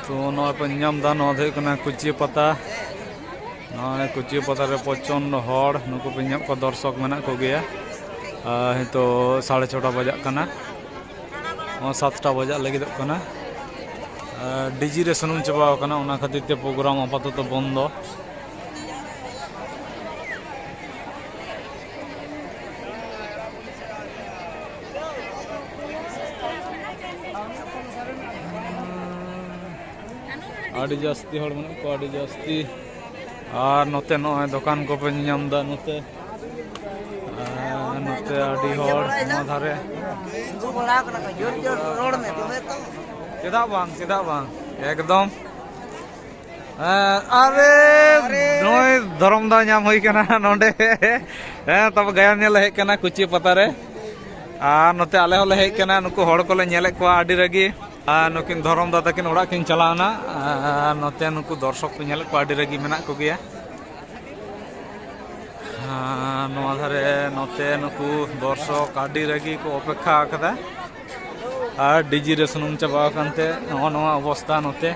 तो नॉय कुची पता नॉय कुची पता रे प्रचंड हड़ नुकु पे को दर्शक मेना को गया तो 6:30 बजा 7टा बजा लगे डीजी रे सुनुम चाबा खातिर ते प्रोग्राम आपातत बंद आड़ी जास्ती हड़ मन को आड़ी जास्ती और नोते नॉय दुकान को पे नामदा नोते नोते आड़ी हड़ ना धारे चेदा बांग एकदम अरे नॉय धर्म दा नाम होई कना नोंडे तब गायन नेल हे कना कुची पता रे नोते आले होले हे कना नुकु हड़ को ले नेले को आड़ी रगी नुकिन धरम दादा किन ओड़ा किन चलावना नोते नुकु दर्शक को नेल को आड़ी रगी मेना को गया नोआ धारे नोते नुकु दर्शक आड़ी रगी को अपेक्षा कदा और डीजी रे सुनुम चाबा कानते नोआ अवस्था नोते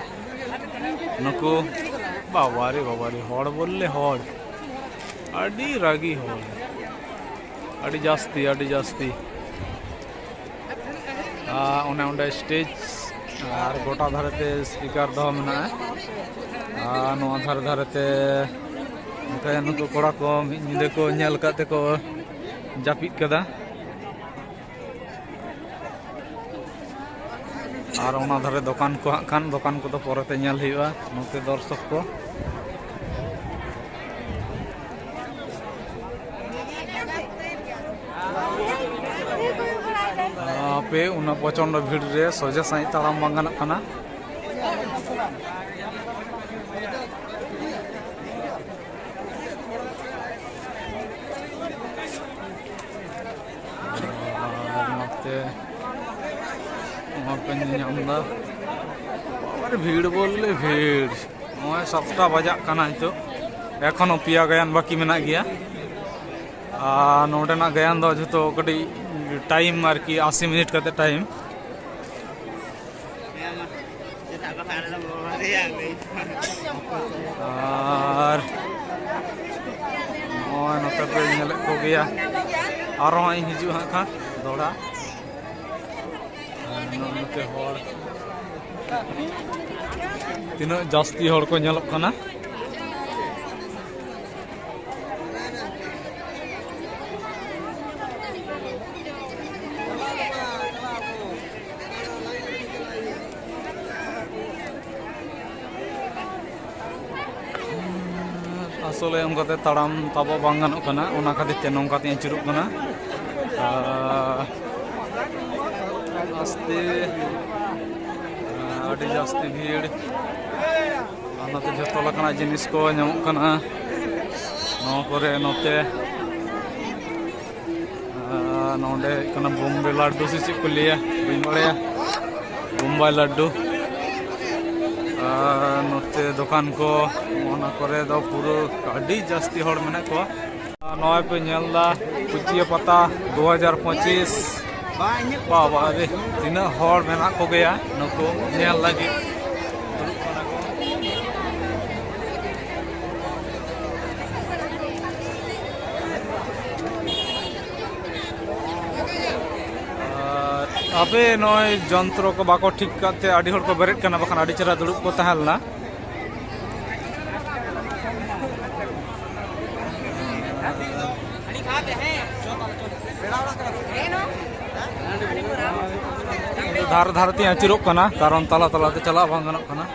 नुकु बाबारी हड़ बोलले हड़ आड़ी रागी हड़ आड़ी जास्ती उन्हें स्टेज और गोटा धारते स्पीकर दो मेना धारते नुकु कोड़ा को निदे को नेल काते को जापिद कदा और उना धारे दुकान को खान दुकान को तो परते नेल हुआ नोते दर्शक को पे उना प्रचंड भीड़ रे सोजा साई ताड़ाम बांग गानोग काना भीड़ बोले भीड़ नॉय 7टा बजा हितो एखोनो पिया गायन बाकी मेना गया नोडेना गायन दो जो कटी टाइम आरकी 80 मिनट करते टाइम और नोते पे नेले को गया और हिजू हाँ खान दौड़ा नोते हड़ तीना जास्ती हड़ को नेलोग काना आसले उनकाते ताड़ाम ताबो बांग गानोग काना ओना खातिर ते नोंकाते आचुरुग काना आस्ते आड़ी जास्ती भीड़ नोते जतो लकना जिनिस को नामोग काना नोआ करे नोते नोंडे काना बॉम्बे लड्डू से चेक को लिया बइन बाड़ाया बम्बाई लड्डू नोते दुकान को ओना करे दो पूरा आड़ी जास्ती हड़ मेना को नॉय पे नेलदा कुचिया पता 2025 बाबा रे तीना हड़ मेना को गया नुको नेल लगी अबे नॉय जंत्र को बाको ठीक करते आड़ी हड़ को बेरेट करना बखान आड़ी चरा दुड़ुब को तहलना धार धारती आचुरोग कना कारण तला तलाते चला बांग गानोग कना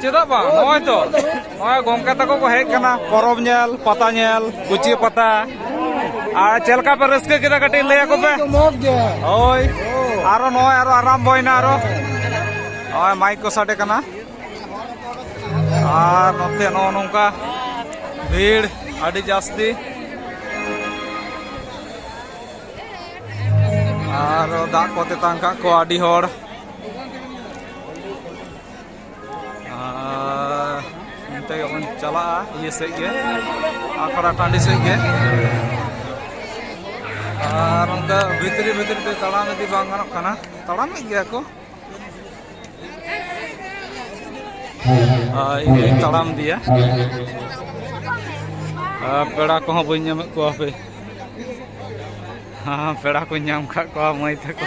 चेदा बा नॉय तो नॉय गोंका तको को हेज कना परब नेल पता नेल कुची पता आ चलका पे रस्के केदा कटी लया को पे ओय आरो नॉय आरो आराम बोइना आरो ओय माइक को साडे कना और नोते नो नोंका भीड़ आड़ी जास्ती और दाग को तेतान का को आदि हर इनते बन चला ये से के आखरा टांडी से के और उनका भीतरी भीतरी ते तड़ाम इदी बांग गानोग काना तड़ाम गया को इन तड़ाम दिया पेड़ा को बी नाम को पे हाँ पेड़ा को नाम खा को मई तक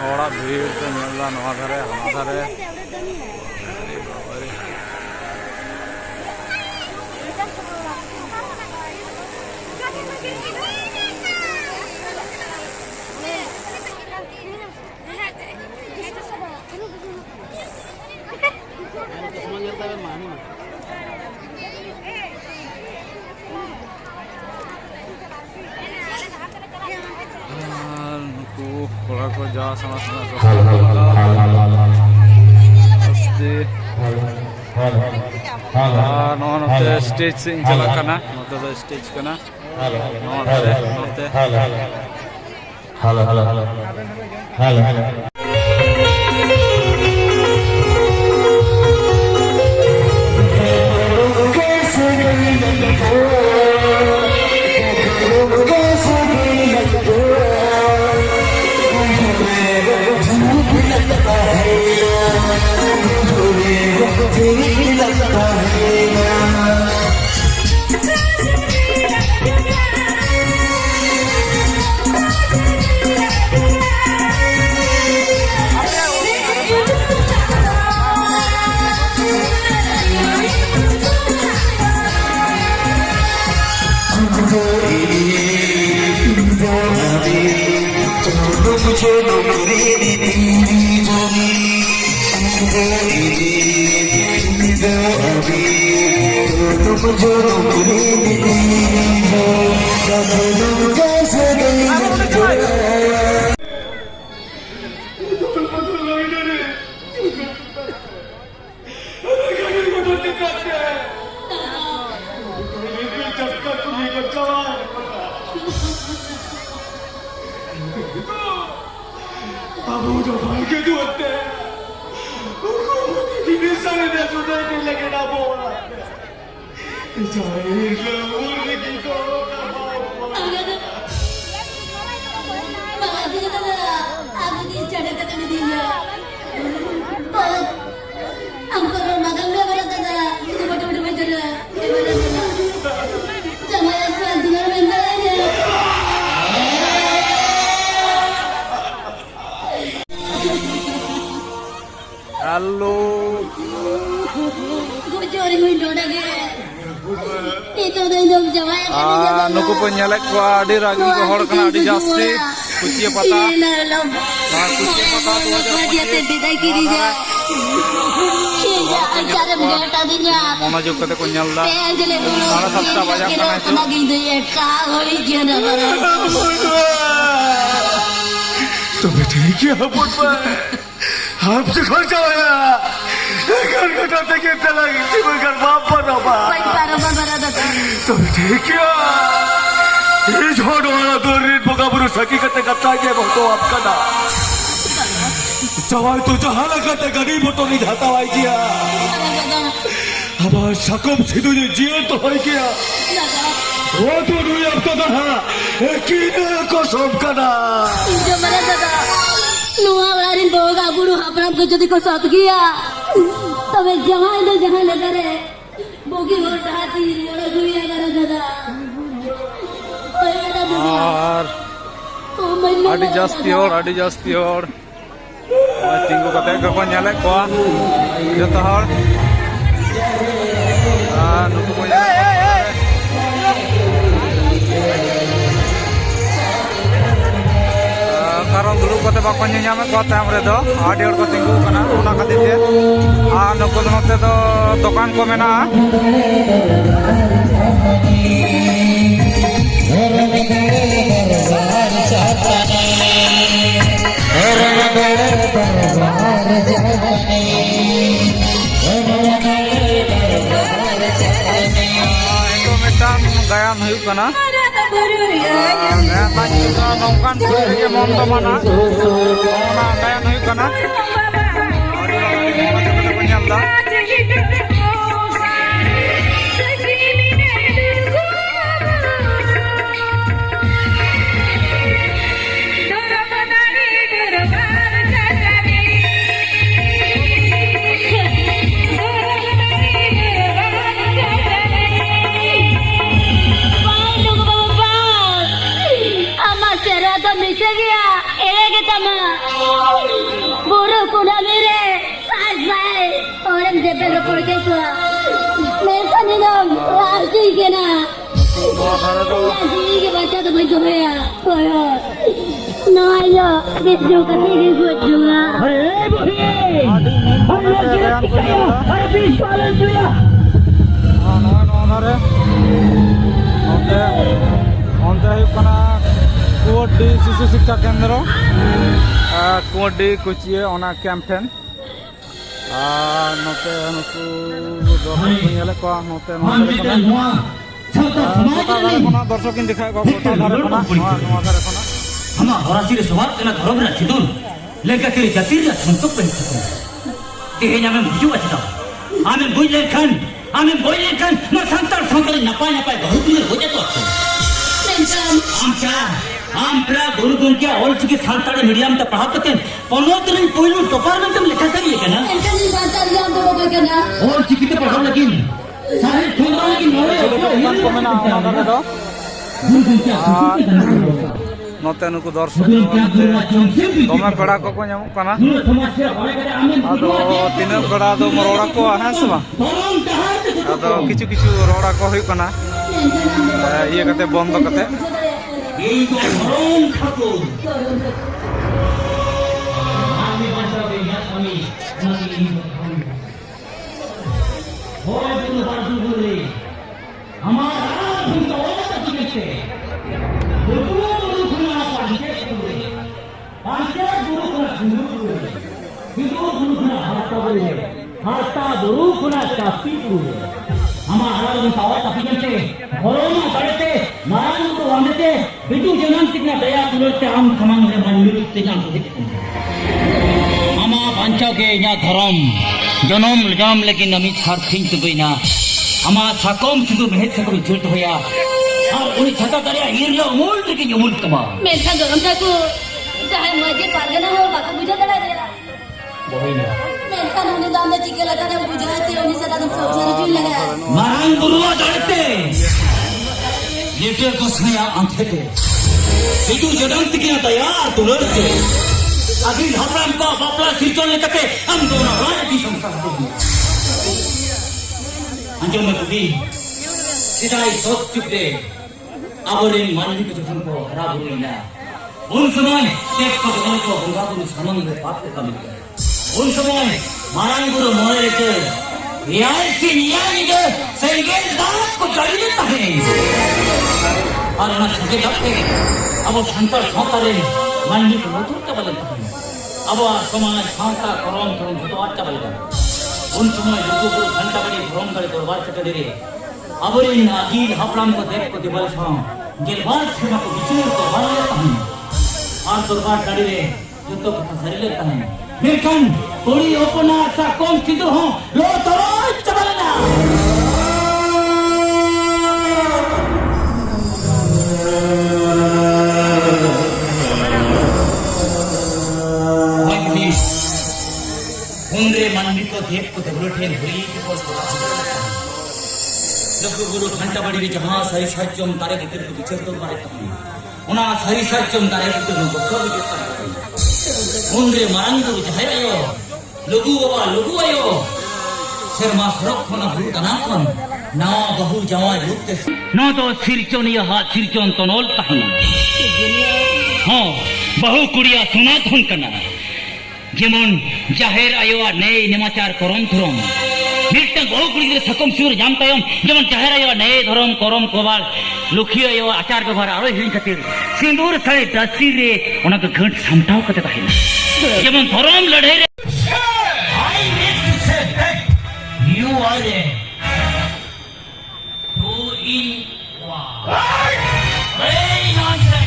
हड़ा भीड़ तो नेला नवा धारे हाना धारे कोड़ा को जा sama नोते स्टेज से चला कना नोते दो स्टेज कना नोते hello hello hello hello hello hello नुकु पे नेले को आडी रागी को हड़ कना आडी जास्ती कुचिया पता कुचिया पता 2025 मनोयोग कते को नेलदा 7:30 बजे कना तो बेटे क्या बोल आपसे खर्चा होया घर कटाते कितना लगी जीवन घर बाप बना बा तो ठीक है ये छोड़ वाला दो रीत बोका बुरु सकी करते कच्चा के बहुत आपका ना जवाई तो जहाँ लगाते गरीब तो नहीं जाता वाई किया हमारा शकम सिद्धू जी जियो तो हो गया वो तो नहीं अब तो ना किने को सब करना जो मरे दादा नुआ वाली बोगा बुरु अपना को जो दिखो साथ गया तबे जहाँ इधर जहाँ लगा रे बोगी हो ढाती मोड़ा गुड़िया करा दादा और आड़ी जास्ती और तिंगु कते को नेले को जतो हर नुकु को कारण दुरुब कते बाको नेनामे को ताम रे दो आड़ी हर को तिंगु कना ओना खातिर ते आ नुकु नोते दो दुकान को मेना itu medan gayan huyuk kana gayan juga nongkan kuliah monto mana ona gayan huyuk kana kita penyam dah कुवडी शिशु शिक्षा केंद्र कुवडी कुचिए ओना कैंप ठेन नोते नुकु दर्शक को नोते दर्शक दिखाए हमा हरासी रे सवार केना धरम रे सिदुन लेका के जाति रे संतोष पे तेहेन आमे बुझु अछता आमे बुझले खान न संतर संतर नपा नपा बहुत दिन हो जातो आमप्रा गुरु गुंके ऑल चिके संताड़े मीडियम त पढ़ाते 15 दिन पहिलो डिपार्टमेंट में लिखा करिए केना एंकन संताड़ जाम तो लोग केना ऑल चिके ते पढ़ा लेकिन सारे छोड़ा लेकिन नोरे को मेना ओना दो नोते नुकु दर्शक दमे पेड़ा को ᱧᱟᱢᱚᱜ ᱠᱟᱱᱟ ᱟᱫᱚ ᱛᱤᱱᱟᱹᱜ ᱯᱮᱲᱟ ᱫᱚ ᱨᱚᱲᱟ ᱠᱚ ᱦᱮᱸ ᱥᱮ ᱵᱟᱝ ᱟᱫᱚ ᱠᱤᱪᱷᱩ ᱠᱤᱪᱷᱩ ᱨᱚᱲᱟ ᱠᱚ ᱦᱩᱭᱩᱜ ᱠᱟᱱᱟ ᱤᱭᱟᱹ ᱠᱟᱛᱮ ᱵᱚᱱᱫᱚ ᱠᱟᱛᱮ এই তো ধরম ঠাকুর আমি বাঁচাবে না আমি নাকি হয় তুমি বাঁচু বলে আমার আগুন তো ওটা দিয়েছে গুরু খুনা পাঁচে করে পাঁচে গুরু খুনা শুরু করে গুরু খুনা হাতা গুরু খুনা চাপি করে আমার আগুন তো ওটা দিয়েছে করোনা বাড়তে মারান তো আমাদের बिटू जनम कितना दया तुलते हम खमंग रे मंदिरते जान आमा बांचा के या धर्म जन्म लेकिन नमी सारथिन तो बिना आमा साकम सिदु मेहत सकम जुट होया और उनी छता दरिया हिरलो मूल के जुमुल कमा मेथा गरम ठाकु चाहे मजे पारगना हो बात बुझा दला देला बोहिना मेथा ननी दांदा चिके लगा ने बुझाते उनी सदा तुम सोचने जुल लगा मारन गुरुआ डरते लेटे को सया अंधेते बिटू जनम कितना दया तुलते अभी हपराम का बापला सिरचों ने कते हम दोनों राज की संसार होगी अंजो में बुद्धि सिदाई सोच चुके अबोरे मानवी को जखन को हरा बुरी ना उन समय एक पदगन को गंगा गुरु समन में पाप का मिल उन समय मारान गुरु मोरे के रियाय से नियाई के सैगेल दास को जड़ी देता है और ना छके लगते अब संतर संतारे मानवी को नतुरता बदलता है अब समाज शांता करम करम जो अच्छा बदलता उन समय लोगों को घंटा बड़ी भ्रम करे दरबार चटे दे अब इन अजील हपराम को देख को दिवाल छाम गेलबार सीमा को विचूर को मार लेता है और दरबार चढ़ी रे जो तो धर लेता है लेकिन थोड़ी अपना सा कौन सिद्धू हो लो तो चबलना उनरे मानवी को देख को दबलठे हुई को लोग गुरु घंटा बड़ी जहां सही सच्चम तारे भीतर को विचार तो मारे उना सही सच्चम तारे भीतर को सब विचार उनरे मारन को जहायो लोगु आयो शर्मा सरक कोना भूतना कोन ना बहु जवा लुकते न तो सिरचोन या हाथ सिरचोन तनोल ताहन हां बहु कुड़िया सुना थन कना जेमन जाहेर आयो नए निमाचार करम धरम मिलते बहु कुड़ी सकम सिर जाम तायम जेमन जाहेर आयो नए धरम करम कोबाल लुखी आयो आचार व्यवहार आरो हिन खातिर सिंदूर सारे दसी रे ओना के घंट समटाव कते ताहिन जेमन धर्म लड़ाई रे I make to say that you are a two in one. Hey, nonsense.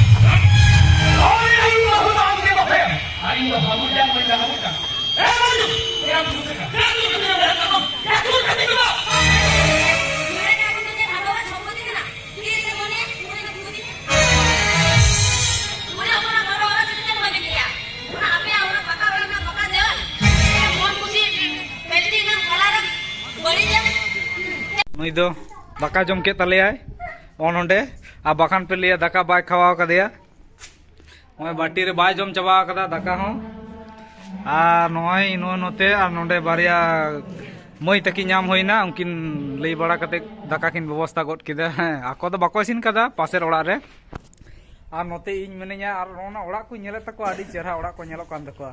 नुई दो दाका जम के तलेयाय ओनोंडे आ बाखान पे लिया दाका बाय खावा कदेया ओय बाटी रे बाय जम चबा कदा दाका हो आ नोय नो नोते आ नोंडे बारिया मई तकी नाम होइना उनकिन लई बड़ा कते दाका किन व्यवस्था गड किदा आको दो बाको इसिन कदा पासेर ओड़ा रे आ नोते इन मेनेया आर ओना ओड़ा को नेले तको आडी चेहरा ओड़ा को नेलो कान तको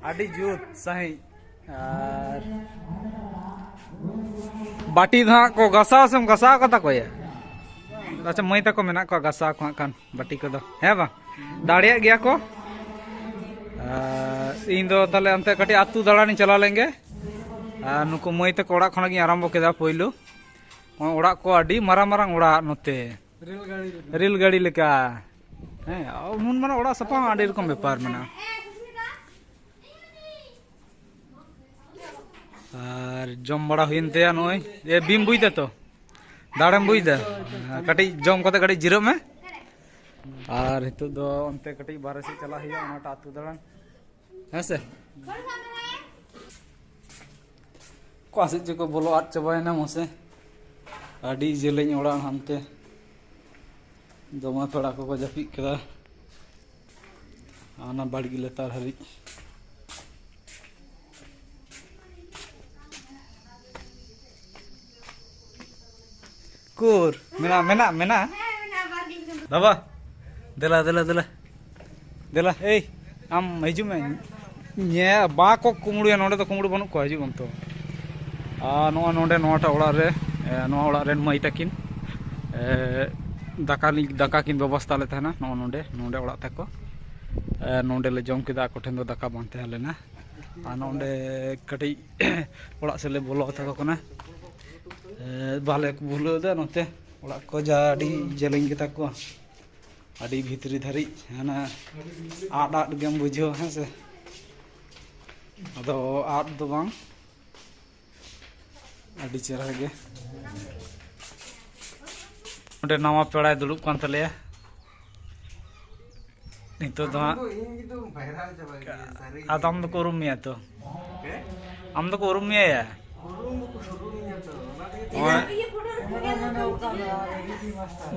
आडी जुत सही आर बाटी धा को गसाव सेम गसाव कता को या अच्छा मई तको मेना को गसाव को कान बाटी को दो है बा दाड़िया गया को इन दो तले अंते कटी आतु दाड़ानी चला लेंगे नुको मई तक ओड़ा खनगी आरंभ केदा पहिलो ओड़ा को आडी मारा मारा ओड़ा नते रेल गाड़ी लेका हैं नुन माने ओड़ा सपा आडी रकम व्यापार मना और जम बड़ा हुइन ते नय ए बीम बुइदा तो दाड़म बुइदा कटी जम कते कटी जिरो में और हितो दो अंते कटी बारे से चला हिया ओनाटा आतु दाड़ान हेसे कोसे जको बोलो आट चबायना मसे आडी जेलेñ ओड़ा हानते दोमा पेड़ा को जापि केदा आना बाड़गी लेतार Hari kur mena Baba dela hey am hiju me nye ba ko kumuru ya nonde to kumuru banu ko hiju gonto no nonde nota oड़ा re no oड़ा ren mai takin daka kin ব্যবস্থা le thana no nonde oड़ा tako nonde le jom kida ko thendo daka bante halena a nonde kati oड़ा se le bolo tako kana बाले बुलो दे नोते ओड़ा को जाडी जेलेñ के ताको आडी भितरी धरी हाना आड आड गेम बुझो हेसे अदो आड दो बांग आडी चेहरा गे ओटे नवा पेड़ा दुड़ुब कान तलेया नितो दो आदम दो को रुमिया तो आम दो को रुमिया या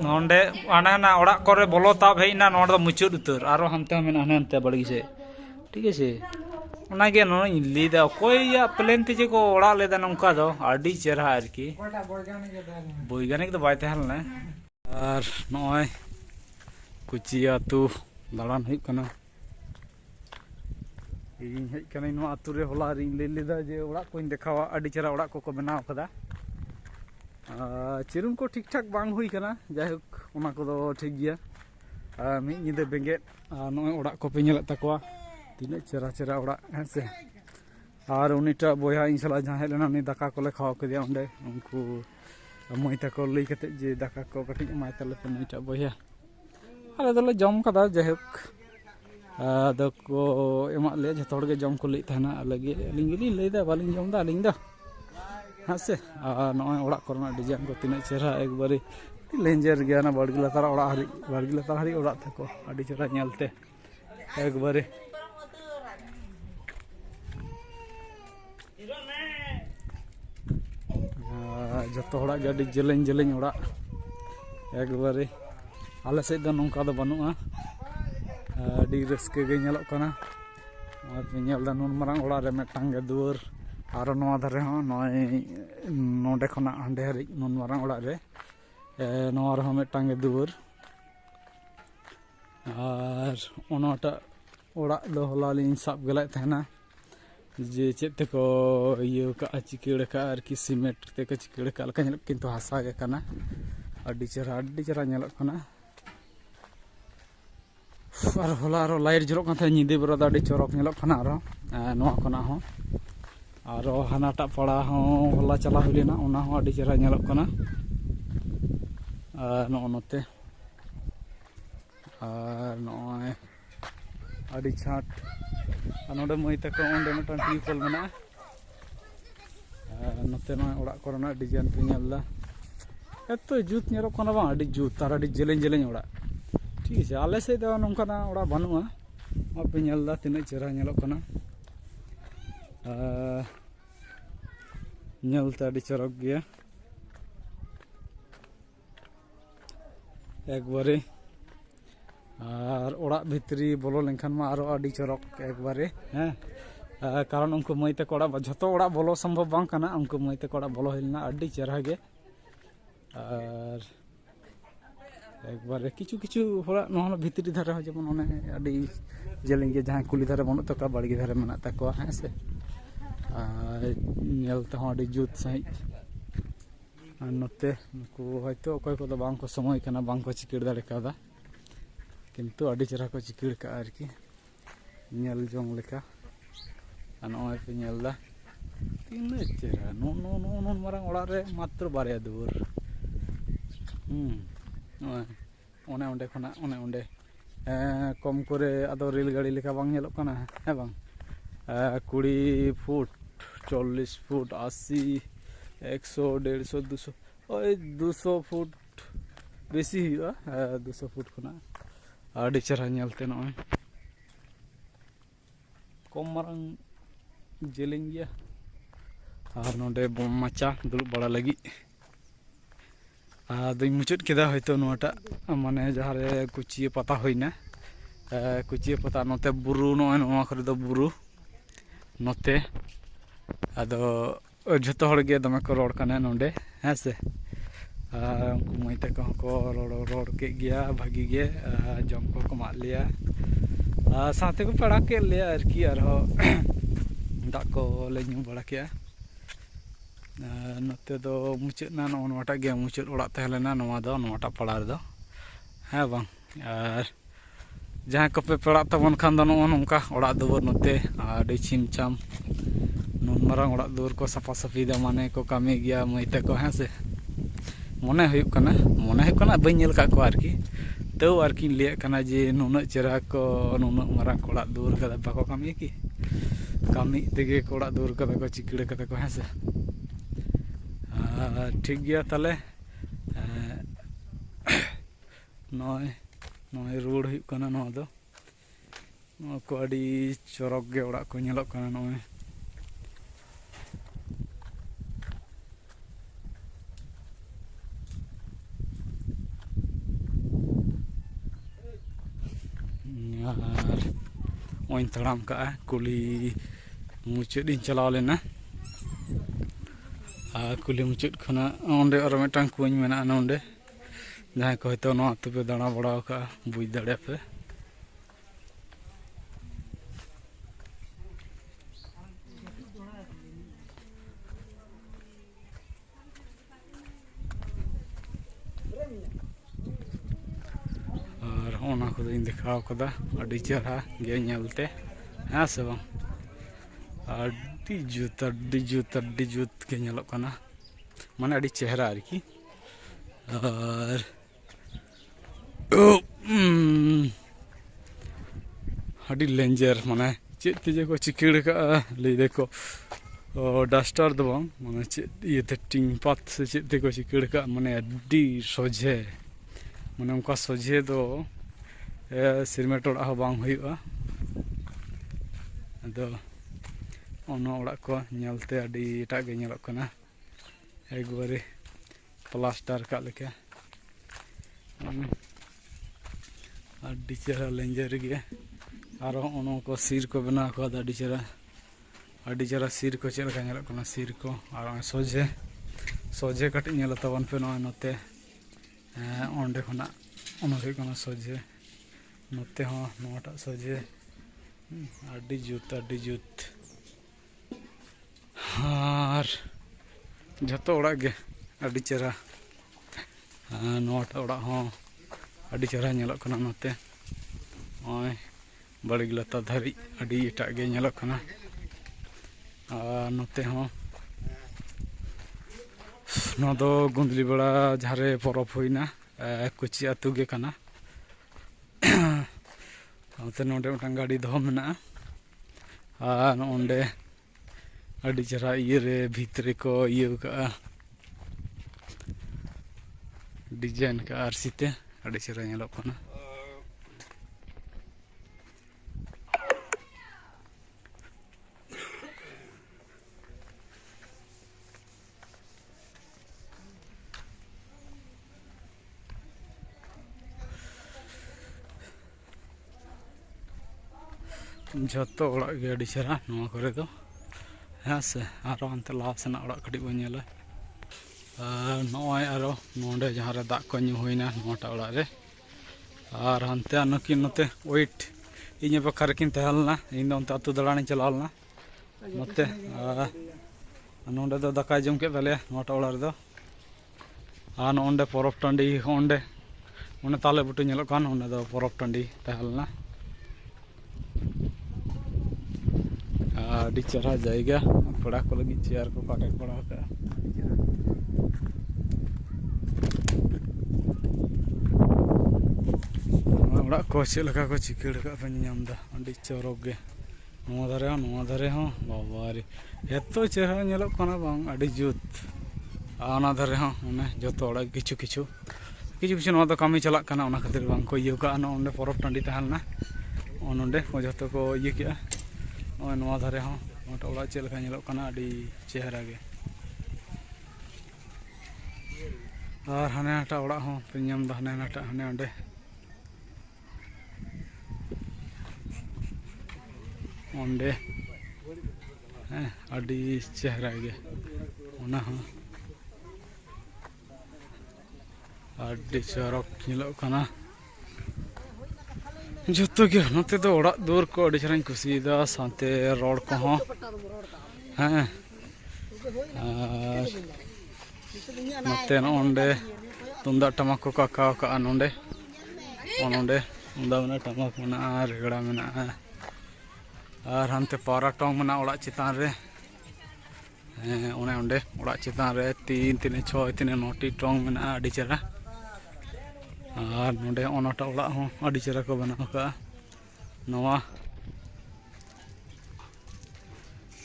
नोंडे आना ना ओड़ा करे बोलो ताब हेना नोंड दो मुचुद उतर आरो हमते मेना हनते बड़गी से ठीक है से ओना गे नो लीदा कोई या प्लेन ते को ओड़ा लेदा नंका दो आडी चेहरा आरकी वैज्ञानिक तो बायते हल ना और नय कुचिया तू दालान हुई कना इन हेज कना नो आतु रे होला रिन ले लेदा जे ओड़ा कोइन देखावा आडी चेहरा ओड़ा को बनाव कदा चिरुम को ठीक ठाक बांग हुई कना जायक ओना को दो ठीक गया मी निदे बेंगेट नय ओड़ा को पे नेल तकवा तिने चेरा चेरा ओड़ा हेसे और उनीटा बोया इन सला जहां हेलेना उनी दाका कोले खावा कदिया ओंडे उनको मई तको लई कते जे दाका को कटि माय तले पे उनीटा बोया आले दले जम कदा जायक दको एमा ले जतोड़ के जम को लई थाना अलगे लिंगली लेदा बालिंग जम दा लिंग दा हासे नय ओड़ा करना डिजाइन को तिने चेहरा एक बारी लेंजर गया ना बाड़गी लतार हरी ओड़ा तको आडी चेहरा नेलते एक बारी जतो होड़ा गाड़ी जेलेñ ओड़ा एक बारी आले से दो नोंका दो बनुआ आडी रस्के गे नेलक कना और नेल दा नुन मारांग ओड़ा रे मेटांग गे दुआर और नवा धारे हो नय नोंडे खना हांडे हरि नुन मारांग ओड़ा रे नवा रे मेटांग गे दुआर और ओनाटा ओड़ा दो होला लिन साब गेलाय थाना जे चेत तको इयो का चिकेड़ का और कि सीमेंट ते का चिकेड़ का लका नेलक किंतु हासा गे कना आडी चेहरा नेलक कना और होला और light जरक kan the nyide bera da adi chorok nyelok kana aro noa khona ho aro hanata pala ho hola chala hulena ona ho adi chera nyelok kana no note noy adi chat anode moi ta ko onde mitan tripol mena note no orak korona design pe nyella eto jut nyelok kana bang adi jut tar adi jeleng jeleng orak ठीक है आले से तो नौकाना ओड़ा बनुआ पे नेलदा तीना चेहरा नेलोग कना नेलते आड़ी चरक गया एक बारे और ओड़ा भितरी बोलो लेनखान मा आरो आड़ी चरक एक बारे हैं कारण उनको मईते कोड़ा झतो ओड़ा बोलो संभव बांग कना उनको मईते कोड़ा बोलो हिलना आड़ी चेहरा गे और एक बार किचु किचु होड़ा नोहला भितरी धारे हो जेमन ओने आडी जेलिंगे जहां कुली धारे बनो तका बाड़गी धारे मना तको हैं से नेलते हो आडी जुत सही नते को हयतो अकय को बांग को समय कना बांग को चिकिड़ दाड़े कादा किंतु आडी चरा को चिकिड़ का आरकी नेल जोंग लेका नोय पे नेलदा तीन चेहरा no no no no Marang ओड़ा रे मात्र बारे दूर ओने ओंडे खना ओने ओंडे कम करे आदो रेल गाड़ी लेका बांग नेलोग कना है बांग 20 फुट 40 फुट 80 100 150 200 ओय 200 फुट बेसी हुआ 200 फुट खना आडी चेहरा नेलते नय कम मारंग जेलिंग गया और नोंडे बम माचा दुलुब बड़ा लगी आदि मुचाद केदा हयतो नोटा माने जहारे कुचिए पता होइना कुचिए पता नोते बुरु नय नोआ करे दो बुरु नोते आदो जतो हड़ गे दमे को रोड कने नोंडे हेसे उनको मईते को रोड के गया भागी गे जम को कमा लिया साथे को पड़ा के लिया आरकी आरो दा को ले न्यू बड़ा किया नोते दो मुचाद ना नोटा गे मुचाद ओड़ा तहलेना नोआ दो नोटा पड़ा दो हाँ बांग और जहाँ को पे पड़ा तबन खान दो नोंका ओड़ा दुवर नोते आडी छिम छाम नुन मारंग ओड़ा दुवर को सफा सफी दा माने को कामी गया मईते को हैं से मने हुयुक कना बई नेल का को आरकी तो आरकी लिया कना जे नुना चेहरा को नुना मारंग ओड़ा दुवर का बाको कामी की कामी तेगे ओड़ा दुवर का को चिकड़े कते को हैं से ठीक गया ताले नय नय रोड हुयुक कना नोआ दो नोआ को आडी चरक गे ओड़ा को नेलोग कना नय और ओइन तड़ाम का कुली मुचाद इन चलाव लेना कुली मुचाद खना ओंडे और मिटांग कुछ मेना नोंडे जहाँ को हयतो नो आतु पे दाना बड़ा का बुझ दाड़े पे और ओना को इन दिखाव कदा अडी चेहरा गे नेलते हाँ से बांग अडी जुत के नेलोग कना माने अडी चेहरा आरकी और अडी लेंजर माने चेद तेजे को चिकिड़ का ले देखो डस्टर दो बांग माने चेद ये टिंग पात से चेद ते को चिकिड़ का माने अडी सोझे माने उनका सोझे दो सिरमेट ओड़ा हो बांग हुयुआ अदो ओनो ओड़ा को नेलते अडी एटा गे नेलोग कना एक बारे प्लास्टर का लेके अडी चेहरा लेंजर गे और ओनो को सिर को बना को अडी चेहरा सिर को चेल का नेलोग कना सिर को और सोझे कटि नेल तबन पे नोते ओंडे खना ओनो हुयुग कना सोझे नोते हो नोटा सोझे अडी जुत और जतो ओड़ा गे अडी चेहरा नोटा ओड़ा हो अडी चेहरा नेलोग कना नोते नॉय बड़ी लता धारी अड़ी एटा गे नेलोग कना और नोते हो नो दो गुंदली बड़ा जहारे परब हुईना कुची आतु गे कना नोते नोडे मिटन गाड़ी दो मेना और नोंडे अड़ी चेहरा इये रे भीतरे को इये का डिजाइन का आरसीते अड़ी चेहरा नेलोग कना जतो ओड़ा गे अड़ी चेहरा नोआ करे दो हाँ से आरो अंते लाहा सेना ओड़ा कटी बो नेला नॉय आरो नोंडे जहाँ रे दाग को न्यू हुईना नोटा ओड़ा रे और हंते नकिन नोते वेट इन बखा रेकिन तहलना इन अंते अतु दलानी चलालना नोते नोंडे दो दाका जम के तले नोटा ओड़ा रे दो और नोंडे परब टांडी ओंडे ओने ताले बुटु नेलो कान ओने दो परब टांडी तहलना अड़ी चेहरा जायगा पड़ा को लगी चेयर को काटे पड़ा होता ओड़ा को चेलका को चिकड़ का पेनामदा अड़ी चौरक गे नोआ धारे हो बाबारे एतो चेहरा नेलोग कना बांग अड़ी जुत आना धारे हो ओने जतो ओड़ा किछु किछु नोआ दो कामी चलाक कना ओना खातिर बांग को इयो का ओंडे परब टांडी तहलना ओनोंडे को जतो को इयो किया नोआ धारे हो नोटा ओड़ा चेलका नेलोग कना अड़ी चेहरा गे और हाने हाटा ओड़ा हो पेनाम दा हाने हाटा हाने ओंडे ओंडे अड़ी चेहरा गे ओना हो अड़ी चरक नेलोग कना जतो गे नोते दो ओड़ा दूर को अड़ी चराई कुसीदा साथे रोड को हो हाँ नोते नोंडे तुंदा टमाक को काका का नोंडे ओनोंडे तुंदा मना टमाक मना रेगड़ा मना और हंते पारा टोंग मना ओड़ा चितान रे ओने ओंडे ओड़ा चितान रे 3 3 6 3 9 टोंग मना अड़ी चेहरा और नोंडे ओनाटा ओड़ा हो अड़ी चेहरा को बनाव का नवा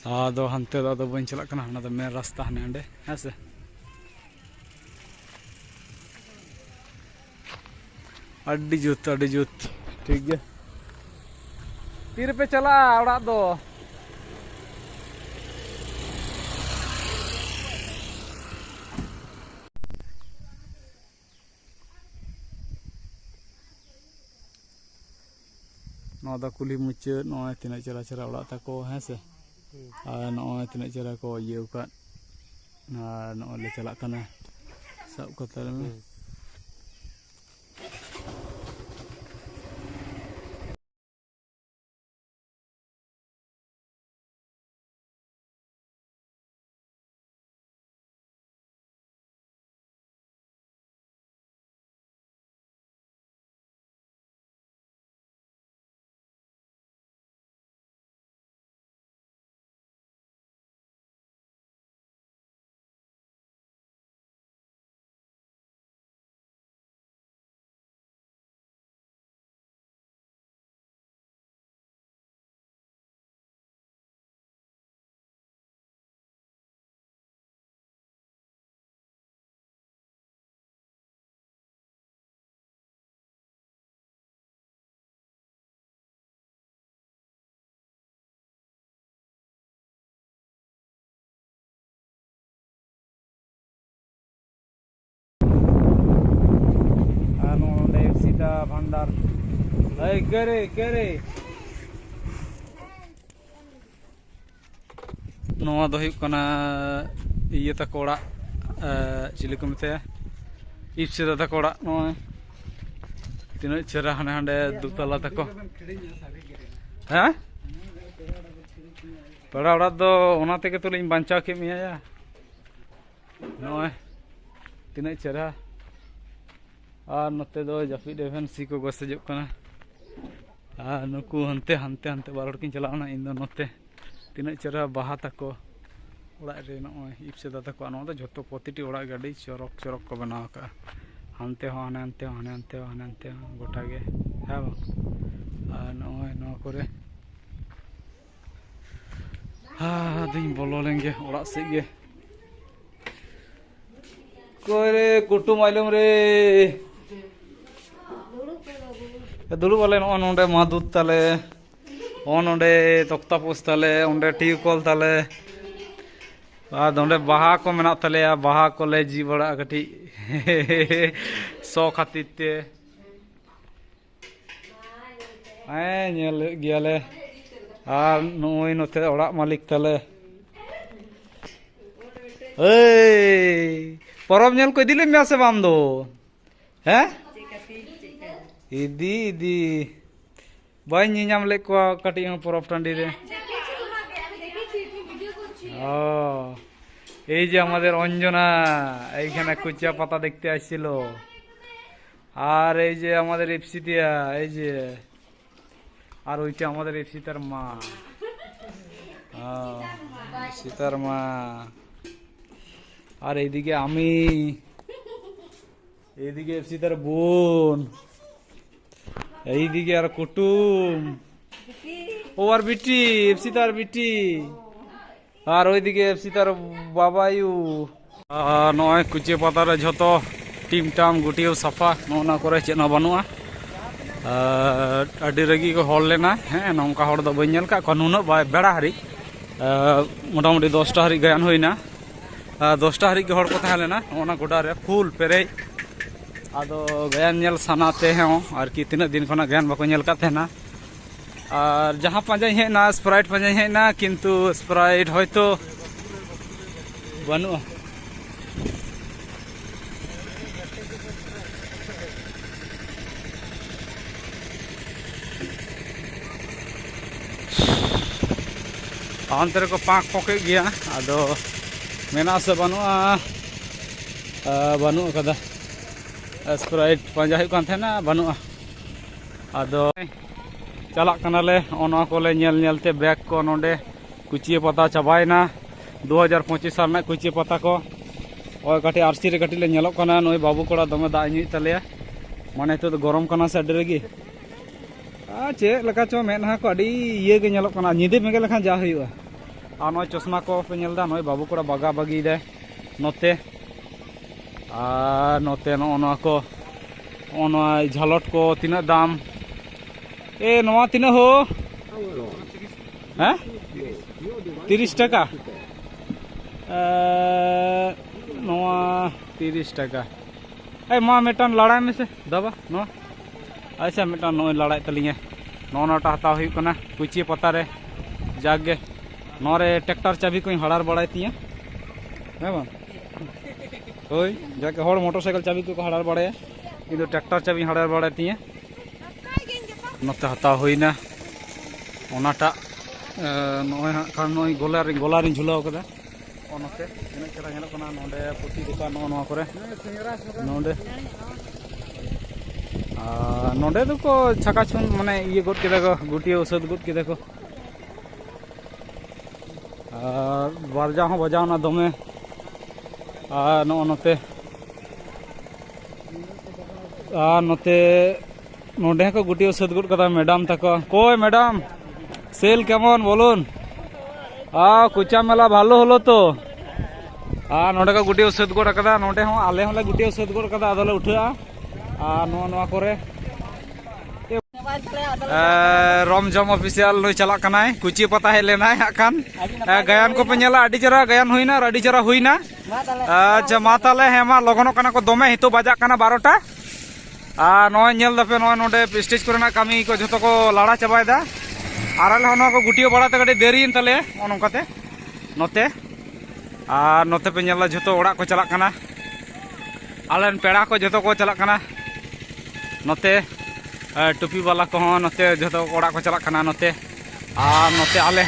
आदो हंते दो बन चला कना हना दो मेन रास्ता हने ओंडे है से अड़ी जुत ठीक है तीर पे चला ओड़ा दो नोदा कुली मुचाद नॉय तीना चेहरा चेहरा ओड़ा ताको है से और नॉय तीना चेहरा को इयो का नॉय ले चला कना सब को तर में भंडार करे नोआ दो हुयुग कना इये तक ओड़ा चिली को मते इप्सिदा तक ओड़ा नोआ तीन चेहरा हाने हांडे दुतला तको हाँ पड़ा ओड़ा दो ओना तेगे तो लिंग बांचा के मिया या नोआ तीन चेहरा और नोते दो जाफी डेफेन सी को गोसे जो कना नुकु हंते हंते हंते बार की चलाना इन नोते तीना चेहरा बाहा तको ओड़ा रे नॉय इप्सेदा तको नॉ जो प्रतिटी ओड़ा गाड़ी चरक चरक को बनाव का हंते हाने हंते हाने हंते हाने हंते गोटा गे है नॉय नो करे दिन बोलो लेंगे ओड़ा से गे कोरे कुटुम आइलम रे दुड़ू वाले नोडे मादूद ताले नोडे तख्तापोस ताले ओंडे टिवकल ताले और बाहा को मेना ताले बाहा कोले जी बड़ा कटी सौ खातिर ते नेल गयाले और नई नोते ओड़ा मालिक ताले परब नेल को इदिले मे से बाम दो हैं इदी इदी बाई नाम ले को कटी परब टाँडी रे এই যে আমাদের অঞ্জনা এইখানে কুচিয়া পাতা দেখতে আসছিল আর এই যে আমাদের এফসিতিয়া এই যে আর ওইটা আমাদের এফসিতার মা সীতার মা আর এইদিকে আমি এইদিকে এফসিতার বোন এইদিকে আর কুটুম ও আর বিটি এফসিতার বিটি আর ওইদিকে এফসিতার বাবায়ু নয় কুচিয়া পাতারে যত টিম টাম গুটিও সাফা না করে চেন বানুয়া আডি রাগি को हर लेना हाँ नौका हर दो बन का नुना बेड़ा हारि मोटामुटी 10टा हारि गायन होना 10टा हारि के हर को तहाँ लेना ओना गोडा रे फुल पेरे आदो गायन नेल सानाते हैं और कि तीना दिन खना गायन बाको नेल का तेना और जहाँ पाँच हेना स्प्राइट पाँच हेना किंतु स्प्राइट हयतो बनुआ अंतर को पाक पके गया आदो मेना से बनुआ बनु कदा स्प्राइट पाँजा हुई कान थेना बनुआ आदो चला कनाले ओना कोले नेल नेलते बैग को नोडे कुचिया पता चाबायना 2025 साल में कुचिया पता को और काटी आरसी रे काटी ले नेलो कना नोय बाबू कोड़ा दमे दा ᱧᱩᱭ तले माने तो गरम कना से अडी रेगी चे लका चो मेनहा को अडी ये गे नेलो कना निदे मेगे लखा जा हुआ आ नोय चश्मा को पे नेलदा नोय बाबू कोड़ा बागा बागी दे नोते आ नोते नो को ओना झालट को तीना दाम ए नवा तीना हो हैं 30 टाका नवा 30 टाका ए मा मेटान लड़ाई में से दबा नो अच्छा मेटान नो लड़ाई तलिए नोटा हताव हुई कना कुचिया पता रे जागे नोरे ट्रैक्टर चाबी को हड़ार बड़ाई तिया है बा ओई जाके हड़ मोटरसाइकिल चाबी को हड़ार बड़ाया किंतु ट्रैक्टर चाबी हड़ार बड़ाई तिया नोते हताव हुईना ओनाटा नय खान नय गोलारी झुलाव कदा ओनते इन चरा नेल कना नोडे पुती दुकान नोवा करे नोडे नोडे तो को छका छुन माने ये गट केदा को गुटिया औषध गट केदा को बारजा हो बजावना दमे नोते नोते नोडे को गुटिया औषध गट कदा मैडम तको कोई मैडम सेल केमन बोलुन कुचा मेला भालो हलो तो नोडे का गुटिया औषध गट कदा नोडे हो आले होले गुटिया औषध गट कदा आदले उठा नोआ करे रमझम ऑफिशियल नई चला कनाय कुचिया पता हे लेना हाकान गायन को पे नेला अडी चरा गायन हुईना अडी चरा हुईना अच्छा मा ताले हेमा लगनो कना को दमे हितो बाजा कना 12टा नय नेल दपे नय नोडे स्टेज करना कामी को जतो को लाड़ा चाबायदा आराले होनो को गुटिया बड़ाते कटे देरीन तले ओनकाते नोते नोते पे नेला जतो ओड़ा को चला कना आलेन पेड़ा को जतो को चला कना नोते टुपी वाला को नोते जतो ओड़ा को चला कना नोते नोते आले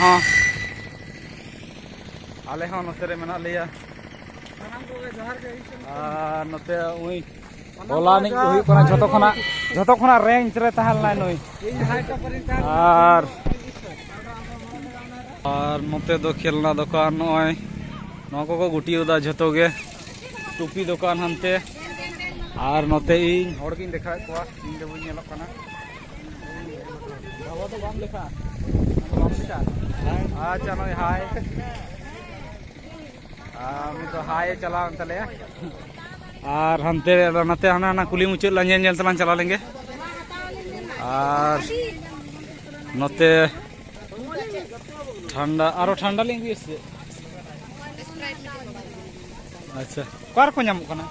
हो नोते रे मेना लिया नोते उई ᱦᱚᱞᱟ ᱱᱤᱡ ᱠᱚ ᱦᱩᱭᱩᱜ ᱠᱟᱱᱟ ᱡᱷᱚᱛᱚ ᱠᱷᱚᱱᱟᱜ ᱨᱮᱧᱡ ᱨᱮ ᱛᱟᱦᱮᱸ ᱞᱮᱱᱟᱭ ᱱᱩᱭ ᱟᱨ ᱱᱚᱛᱮ ᱫᱚ ᱠᱷᱮᱞᱱᱟ ᱫᱚᱠᱟन ᱱᱚᱜᱼᱚᱭ ᱱᱚᱣᱟ ᱠᱚᱠᱚ ᱜᱩᱴᱤᱭᱟᱹᱣᱫᱟ ᱡᱷᱚᱛᱚ ᱜᱮ ᱴᱩᱯᱤ ᱫᱚᱠᱟन ᱦᱟᱱᱛᱮ ᱟᱨ ᱱᱚᱛᱮ ᱤᱧ ᱦᱚᱲ ᱜᱤᱧ देखाᱣᱮᱫ ᱠᱚᱣᱟ ᱤᱧ ᱫᱚ ᱵᱟᱹᱧ ᱧᱮᱞᱚᱜ ᱠᱟᱱᱟ ᱵᱟᱵᱟ ᱫᱚ ᱵᱟᱢ ᱞᱮᱠᱷᱟ ᱵᱟᱢ ᱞᱮᱠᱷᱟ ᱟᱪᱪᱷᱟ ᱱᱚᱜᱼᱚᱭ ᱦᱟᱭ ᱩᱱᱤ ᱫᱚ ᱦᱟᱭ ᱪᱟᱞᱟᱣ ᱮᱱ ᱛᱟᱞᱮᱭᱟ ᱟᱨ ᱦᱟᱱᱛᱮ ᱱᱟᱛᱮ ᱦᱟᱱᱟ ᱠᱩᱞᱦᱤ ᱢᱩᱪᱟᱹᱫ la ᱧᱮᱞ ᱛᱮᱞᱟᱝ ᱪᱟᱞᱟᱣ ᱞᱮᱱᱜᱮ ᱟᱨ ᱱᱚᱛᱮ ঠান্ডা আরো ঠান্ডা লেগে গেছে আচ্ছা কার কো ᱧᱟᱢᱚᱜ ᱠᱟᱱᱟ